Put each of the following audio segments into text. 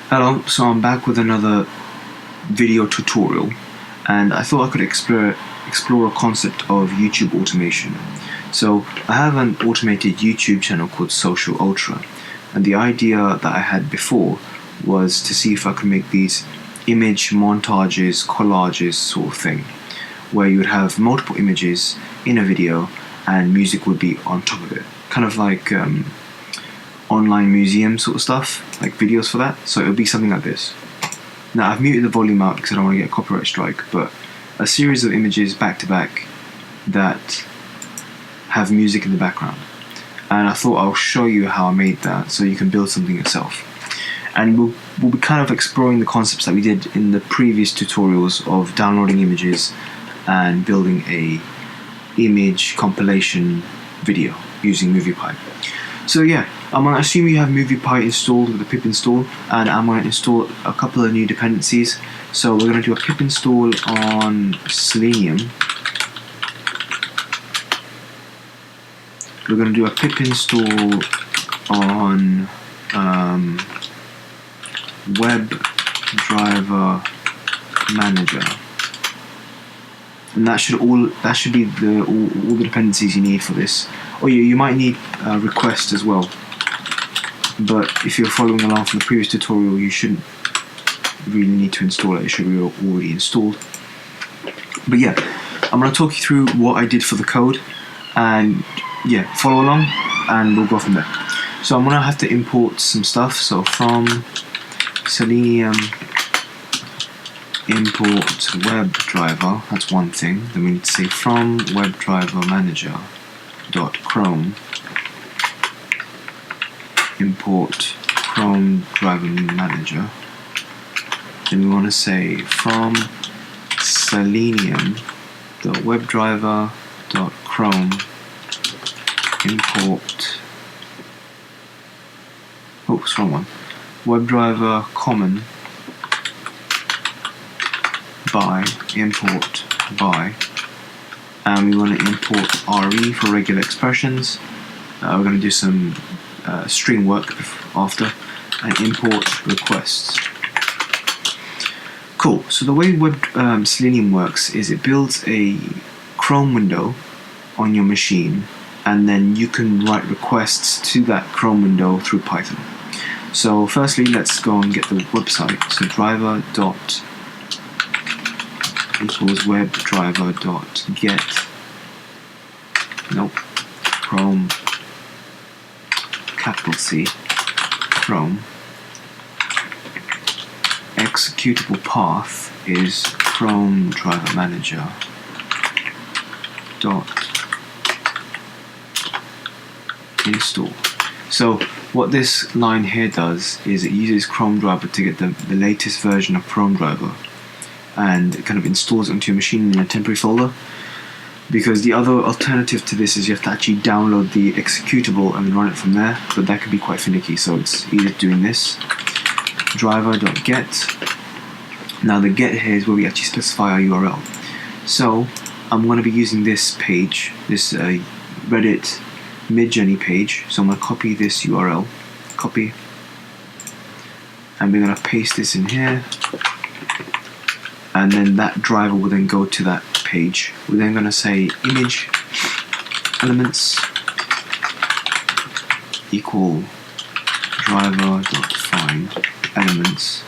Hello, so I'm back with another video tutorial, and I thought I could explore a concept of YouTube automation. So I have an automated YouTube channel called Social Ultra, and the idea that I had before was to see if I could make these image montages, collages sort of thing, where you would have multiple images in a video and music would be on top of it, kind of like online museum sort of stuff, like videos for that. So it would be something like this. Now I've muted the volume out because I don't want to get a copyright strike, but a series of images back to back that have music in the background, and I thought I'll show you how I made that so you can build something yourself. And we'll be kind of exploring the concepts that we did in the previous tutorials of downloading images and building a image compilation video using moviepy. So yeah, I'm going to assume you have moviepy installed with a pip install, and I'm going to install a couple of new dependencies. So we're going to do a pip install on Selenium. We're going to do a pip install on WebDriver Manager, and that should be all the dependencies you need for this. Or you might need request as well, but if you're following along from the previous tutorial, you shouldn't really need to install it. It should be already installed. But yeah, I'm going to talk you through what I did for the code, and yeah, follow along and we'll go from there. So I'm going to have to import some stuff. So from Selenium import WebDriver, that's one thing. Then we need to say from WebDriver Manager .chrome import Chrome Driver Manager. Then we want to say from selenium.webdriver.chrome import wrong one, WebDriver common by import by, and we want to import RE for regular expressions. We're going to do some string work after, and import requests. Cool. So the way Selenium works is it builds a Chrome window on your machine, and then you can write requests to that Chrome window through Python. So firstly, let's go and get the website. So driver dot equals webdriver dot get Chrome capital C Chrome. Executable path is Chrome Driver Manager dot install. So what this line here does is it uses Chrome Driver to get the latest version of Chrome Driver, and it kind of installs it onto your machine in a temporary folder, because the other alternative to this is you have to actually download the executable and then run it from there, but that could be quite finicky, so it's easier doing this. Driver.get. Now the get here is where we actually specify our URL. So I'm going to be using this page, this Reddit Midjourney page, so I'm going to copy this URL, copy, and we're going to paste this in here, and then that driver will then go to that page. We're then going to say image elements equal driver.find elements.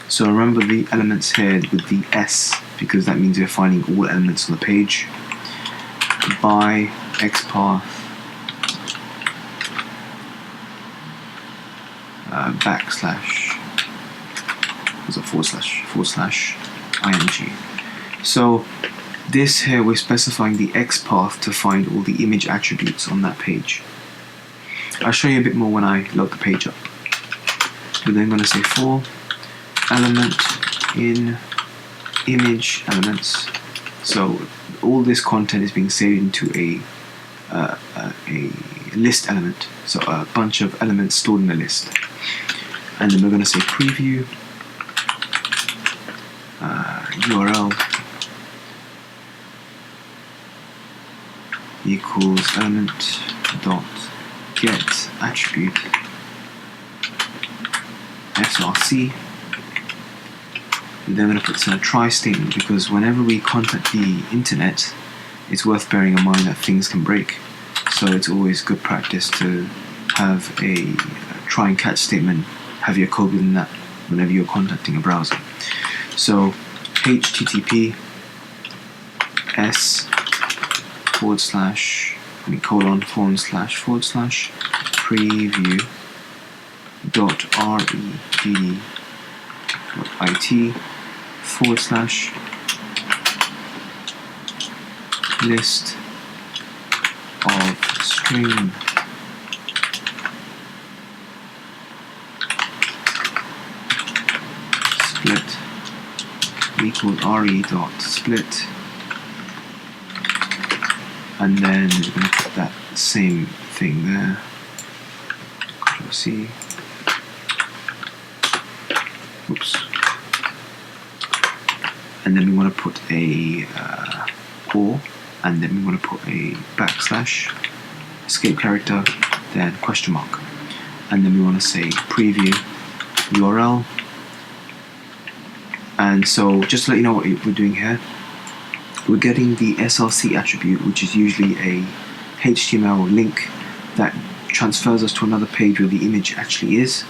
So remember the elements here with the S, because that means we're finding all elements on the page. By XPath backslash, was it forward slash ing. So this here, we're specifying the XPath to find all the image attributes on that page. I'll show you a bit more when I load the page up. We're then going to say for element in image elements. So all this content is being saved into a list element, so a bunch of elements stored in a list. And then we're going to say preview URL equals element dot get attribute src. We're then going to put a try statement, because whenever we contact the internet, it's worth bearing in mind that things can break. So it's always good practice to have a try and catch statement, have your code within that whenever you're contacting a browser. So https preview.revd.it/list of string split equals re.split, and then we're going to put that same thing there. Control-C. Oops. And then we want to put a or, and then we want to put a backslash, escape character, then question mark, and then we want to say preview URL. And so just to let you know what we're doing here, we're getting the src attribute, which is usually a HTML link that transfers us to another page where the image actually is.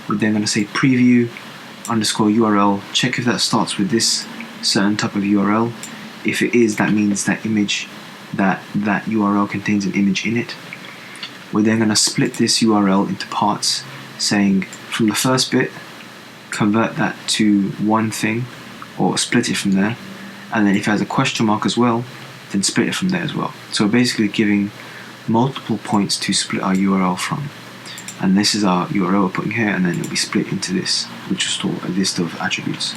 We're then going to say preview underscore URL, check if that starts with this certain type of URL. If it is, that means that image, that URL contains an image in it. We're then going to split this URL into parts, saying from the first bit, convert that to one thing, or split it from there, and then if it has a question mark as well, then split it from there as well. So basically giving multiple points to split our URL from. And this is our URL we're putting here, and then it'll be split into this, which will store a list of attributes.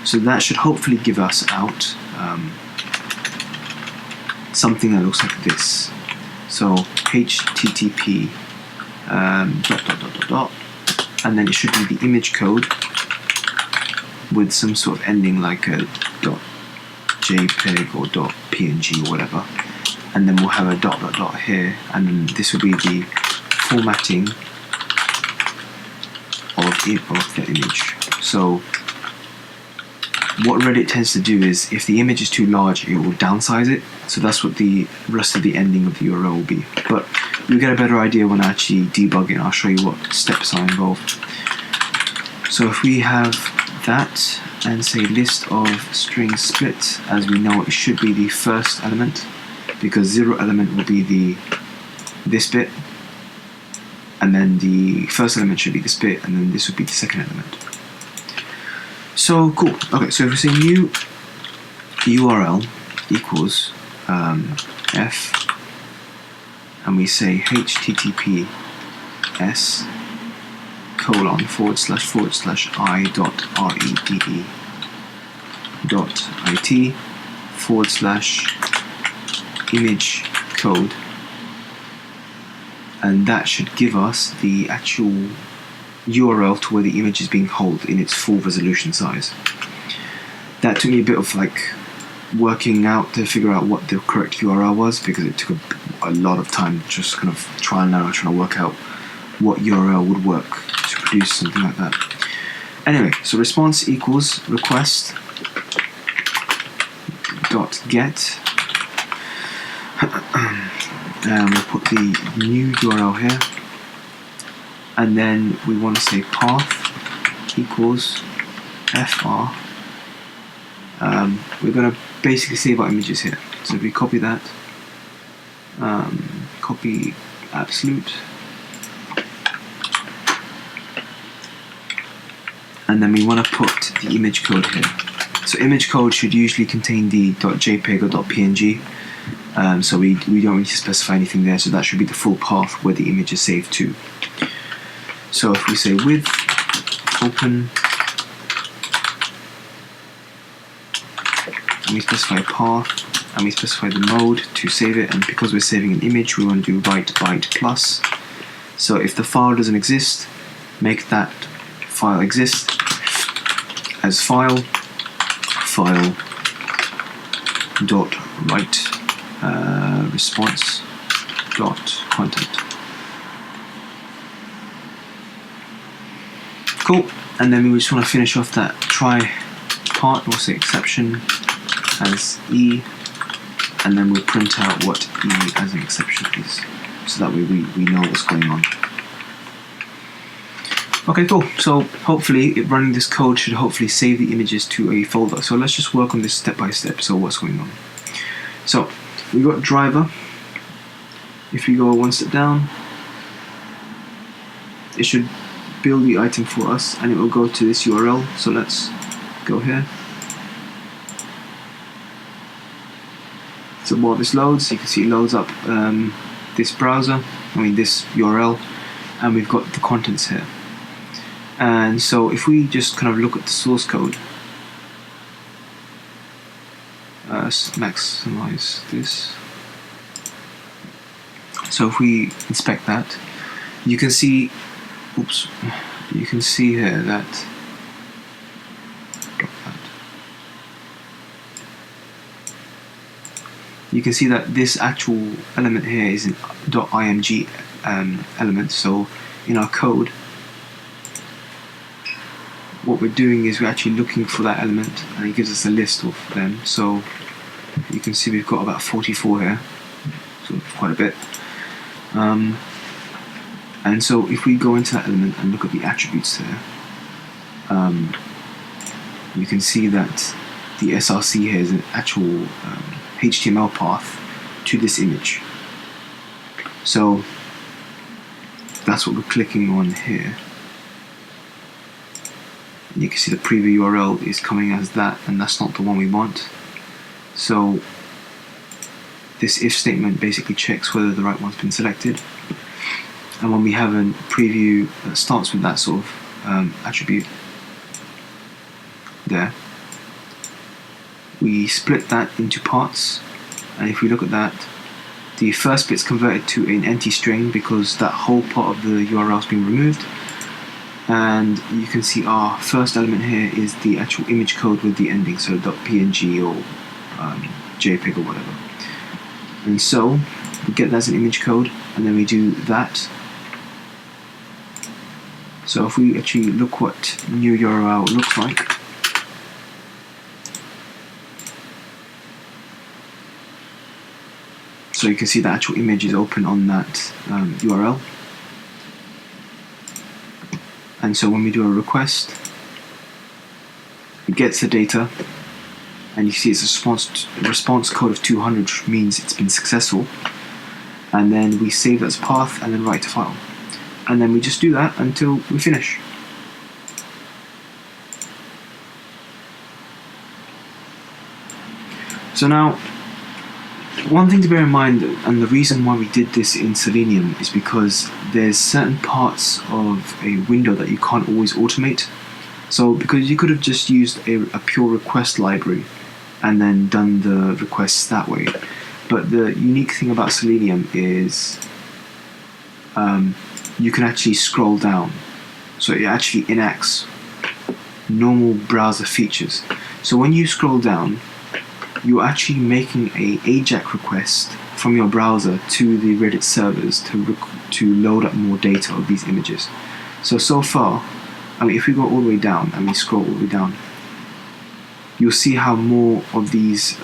So that should hopefully give us out something that looks like this. So http dot, and then it should be the image code with some sort of ending like a .jpeg or .png or whatever, and then we'll have a dot here, and then this will be the formatting of the image. So what Reddit tends to do is, if the image is too large, it will downsize it. So that's what the rest of the ending of the URL will be. But you'll get a better idea when I actually debug it, and I'll show you what steps are involved. So if we have that and say list of string split, as we know it should be the first element, because 0 element will be this bit, and then the first element should be this bit, and then this would be the second element. So cool. Okay, so if we say new URL equals f, and we say https ://i.revd.it/image code, and that should give us the actual URL to where the image is being held in its full resolution size. That took me a bit of working out to figure out what the correct URL was, because it took a lot of time just kind of trial and error trying to work out what URL would work to produce something like that. Anyway, so response equals request dot get, and we'll put the new URL here, and then we want to say path equals fr. We're going to basically save our images here. So if we copy that, copy absolute, and then we want to put the image code here. So image code should usually contain the .jpeg or .png, so we don't need to specify anything there, so that should be the full path where the image is saved to. So if we say with open, and we specify path, and we specify the mode to save it, and because we're saving an image, we want to do write byte plus. So if the file doesn't exist, make that file exist as file dot write response dot content. Cool. And then we just want to finish off that try part, or say exception as E, and then we'll print out what E as an exception is, so that way we know what's going on. Okay, cool. So hopefully running this code should hopefully save the images to a folder. So let's just work on this step by step. So what's going on? So we got driver. If we go one step down, it should build the item for us, and it will go to this URL. So let's go here. So while this loads, you can see it loads up this browser, this URL, and we've got the contents here. And so if we just kind of look at the source code, maximize this. So if we inspect that, you can see, you can see here that, you can see that this actual element here is an .img element. So in our code, what we're doing is we're actually looking for that element, and it gives us a list of them. So you can see we've got about 44 here, so quite a bit. And so if we go into that element and look at the attributes there, you can see that the src here is an actual HTML path to this image. So that's what we're clicking on here. And you can see the preview URL is coming as that, and that's not the one we want. So this if statement basically checks whether the right one's been selected. And when we have a preview that starts with that sort of attribute there, we split that into parts, and if we look at that, the first bit's converted to an empty string because that whole part of the URL has been removed. And you can see our first element here is the actual image code with the ending, so .png or JPEG or whatever. And so we get that as an image code, and then we do that. So if we actually look what new URL looks like, so you can see the actual image is open on that URL. And so when we do a request, it gets the data, and you see it's a response code of 200, which means it's been successful. And then we save that as path and then write to file. And then we just do that until we finish. So now, one thing to bear in mind, and the reason why we did this in Selenium, is because there's certain parts of a window that you can't always automate. So because you could have just used a pure request library and then done the requests that way. But the unique thing about Selenium is you can actually scroll down. So it actually enacts normal browser features. So when you scroll down, you're actually making a AJAX request from your browser to the Reddit servers to load up more data of these images. So far, if we go all the way down and we scroll all the way down, you'll see how more of these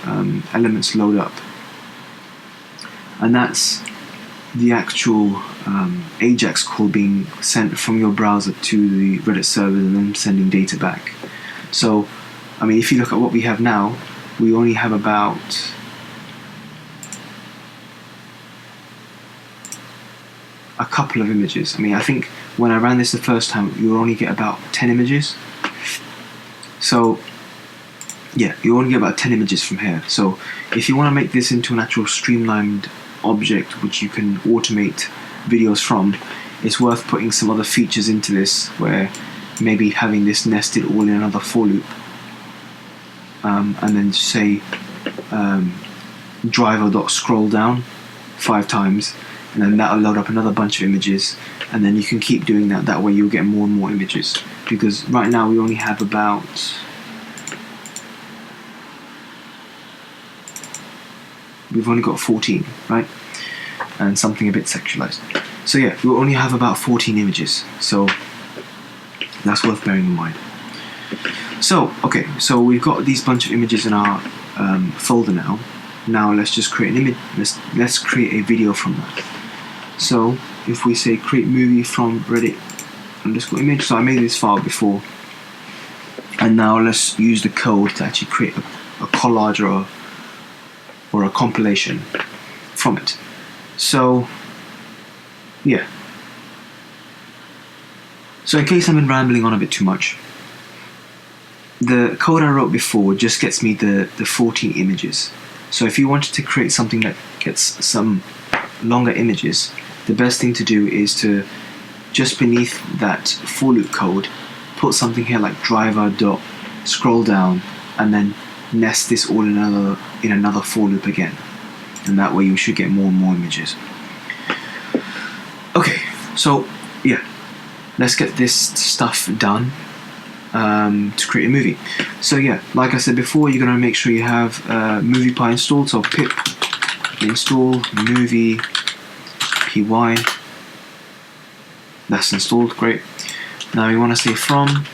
elements load up. And that's the actual AJAX call being sent from your browser to the Reddit server and then sending data back. So, if you look at what we have now, we only have about a couple of images. I think when I ran this the first time, you'll only get about 10 images. So, yeah, you only get about 10 images from here. So, if you want to make this into an actual streamlined object which you can automate videos from, it's worth putting some other features into this, where maybe having this nested all in another for loop, and then say driver.scroll down 5 times, and then that'll load up another bunch of images, and then you can keep doing that. That way you'll get more and more images, because right now we only have about we've only got 14, right? And something a bit sexualized. So yeah, we'll only have about 14 images. So That's worth bearing in mind. So, okay, so we've got these bunch of images in our folder now. Now let's just create an image. Let's create a video from that. So if we say create movie from Reddit underscore image, so I made this file before, and now let's use the code to actually create a collage or a compilation from it. So yeah. So in case I've been rambling on a bit too much, the code I wrote before just gets me the 14 images. So if you wanted to create something that gets some longer images, the best thing to do is to just beneath that for loop code, put something here like driver dot scroll down, and then nest this all in another for loop again, and that way you should get more and more images. Okay, so yeah, let's get this stuff done to create a movie. So yeah, like I said before, you're gonna make sure you have moviepy installed. So pip install movie py. That's installed. Great. Now we want to say from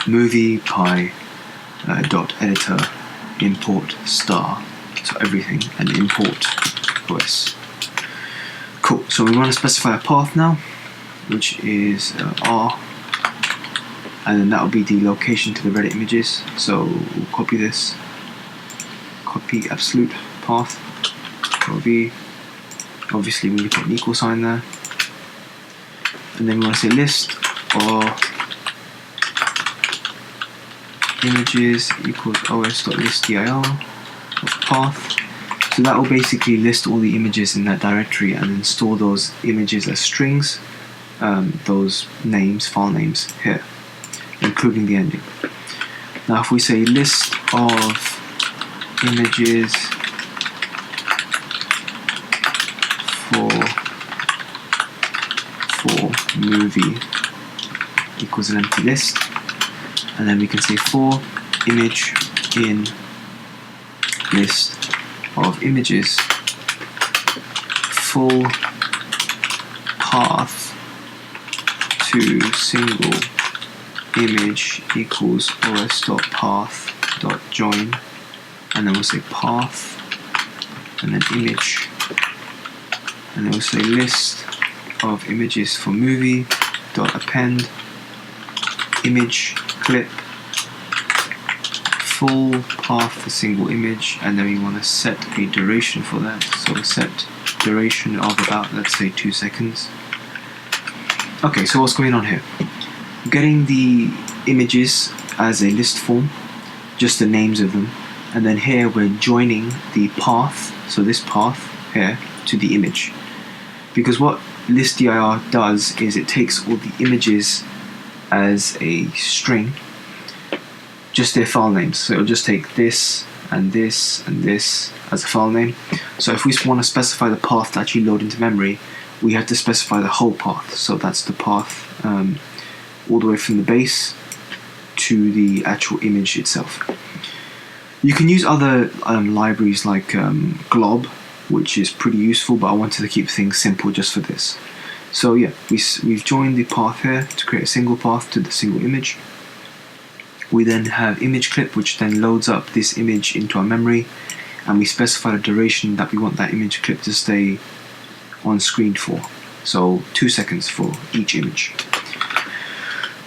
moviepy dot editor import star, so everything, and import OS. Cool. So we want to specify a path now, which is R, and then that will be the location to the Reddit images. So we'll copy this, copy absolute path, copy. Obviously we need to put an equal sign there, and then we want to say list of images equals os.listdir of path. So that will basically list all the images in that directory and then store those images as strings, those names, file names here, including the ending. Now if we say list of images for movie equals an empty list, and then we can say for image in list of images full path to single image equals os.path.join, and then we'll say path and then image, and then we'll say list of images for movie dot append image clip full path to single image, and then we want to set a duration for that. So set duration of about, let's say, 2 seconds. Okay, so what's going on here? Getting the images as a list form, just the names of them, and then here we're joining the path, so this path here, to the image. Because what listdir does is it takes all the images as a string, just their file names. So it'll just take this and this and this as a file name. So if we want to specify the path to actually load into memory, we have to specify the whole path. So that's the path all the way from the base to the actual image itself. You can use other libraries like glob, which is pretty useful, but I wanted to keep things simple just for this. So yeah, we've joined the path here to create a single path to the single image. We then have image clip, which then loads up this image into our memory, and we specify the duration that we want that image clip to stay on screen for. So 2 seconds for each image.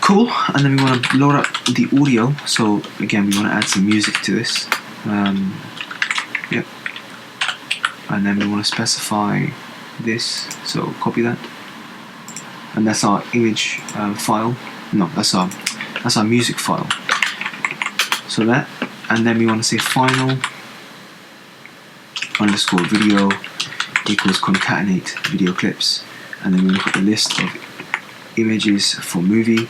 Cool, and then we want to load up the audio. So again, we want to add some music to this. Yep. And then we want to specify this, so copy that. And that's our image file. No, that's our music file. So that, and then we want to say final underscore video equals concatenate video clips, and then we want to put the list of images for movie,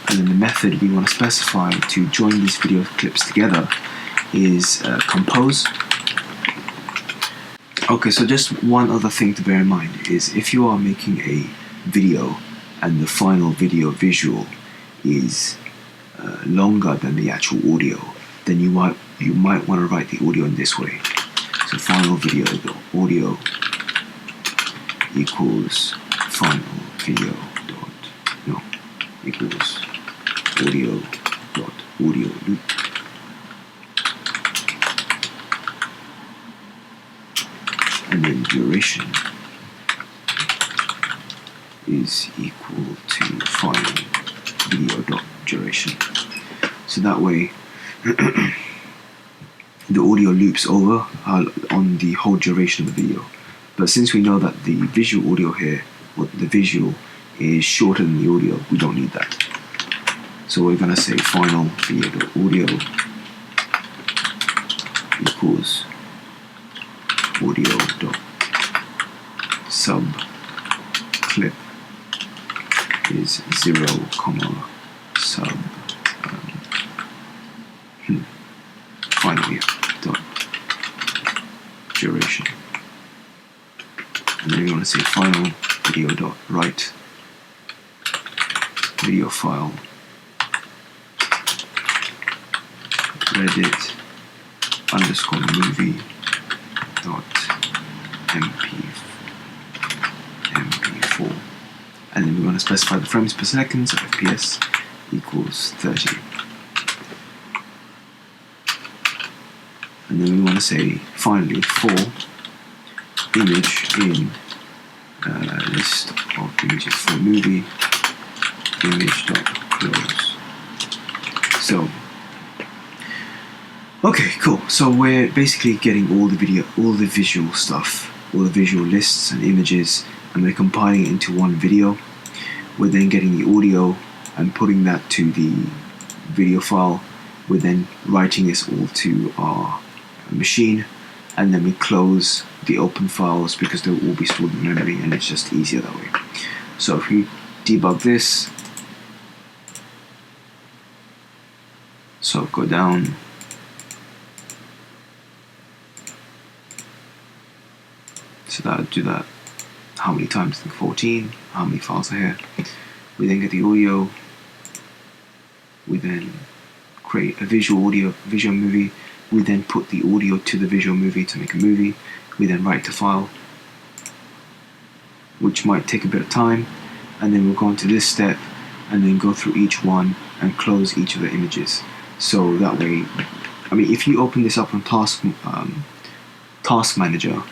and then the method we want to specify to join these video clips together is compose. Okay, so just one other thing to bear in mind is if you are making a video and the final video visual is longer than the actual audio, then you might want to write the audio in this way. So final video audio equals final video equals audio dot audio loop, and then duration is equal to final video dot duration. So that way the audio loops over on the whole duration of the video. But since we know that the visual audio here, or the visual, is shorter than the audio, we don't need that. So we're going to say final video dot audio equals audio dot sub clip is 0, sub final dot duration, and then we want to say final video dot write video file Reddit underscore movie dot mp4, and then we want to specify the frames per second, so FPS equals 30. And then we want to say finally for image in list of images for movie image dot close. So okay, cool. So we're basically getting all the visual stuff, all the visual lists and images, and we're compiling it into one video. We're then getting the audio and putting that to the video file. We're then writing this all to our machine, and then we close the open files because they'll all be stored in memory, and it's just easier that way. So if we debug this, so go down, so that'll do that how many times? I think 14. How many files are here? We then get the audio, we then create a visual movie. We then put the audio to the visual movie to make a movie. We then write the file, which might take a bit of time, and then we'll go into this step and then go through each one and close each of the images. So that way, I mean, if you open this up on Task Manager,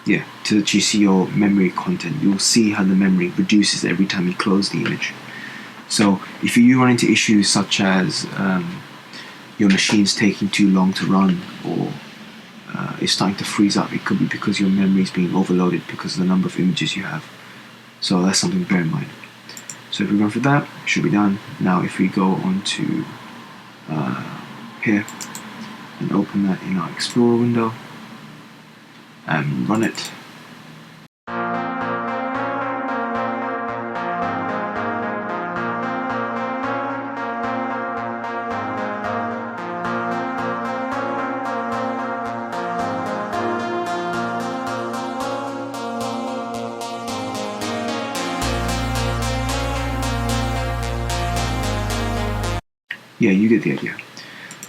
yeah, to actually see your memory content, you'll see how the memory reduces every time you close the image. So if you run into issues such as your machine's taking too long to run, or it's starting to freeze up, it could be because your memory is being overloaded because of the number of images you have. So that's something to bear in mind. So if we run for that, it should be done. Now if we go on to here and open that in our Explorer window and run it, yeah, you get the idea.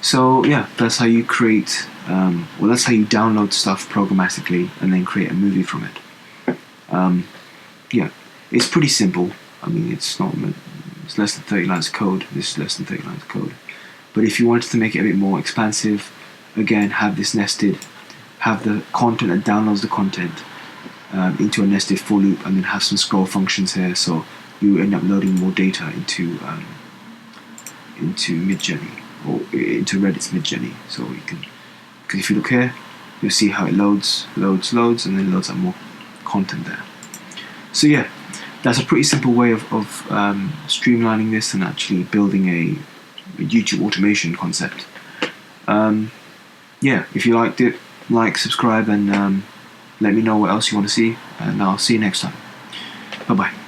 So yeah, that's how you create, that's how you download stuff programmatically and then create a movie from it. Yeah, it's pretty simple. I mean, it's less than 30 lines of code. This is less than 30 lines of code. But if you wanted to make it a bit more expansive, again, have this nested, have the content that downloads the content into a nested for loop, and then have some scroll functions here, so you end up loading more data into Midjourney, or into Reddit's Midjourney. So you can, because if you look here, you'll see how it loads, and then loads up more content there. So yeah, that's a pretty simple way of streamlining this and actually building a YouTube automation concept. Yeah, if you liked it, like, subscribe, and let me know what else you want to see, and I'll see you next time. Bye bye.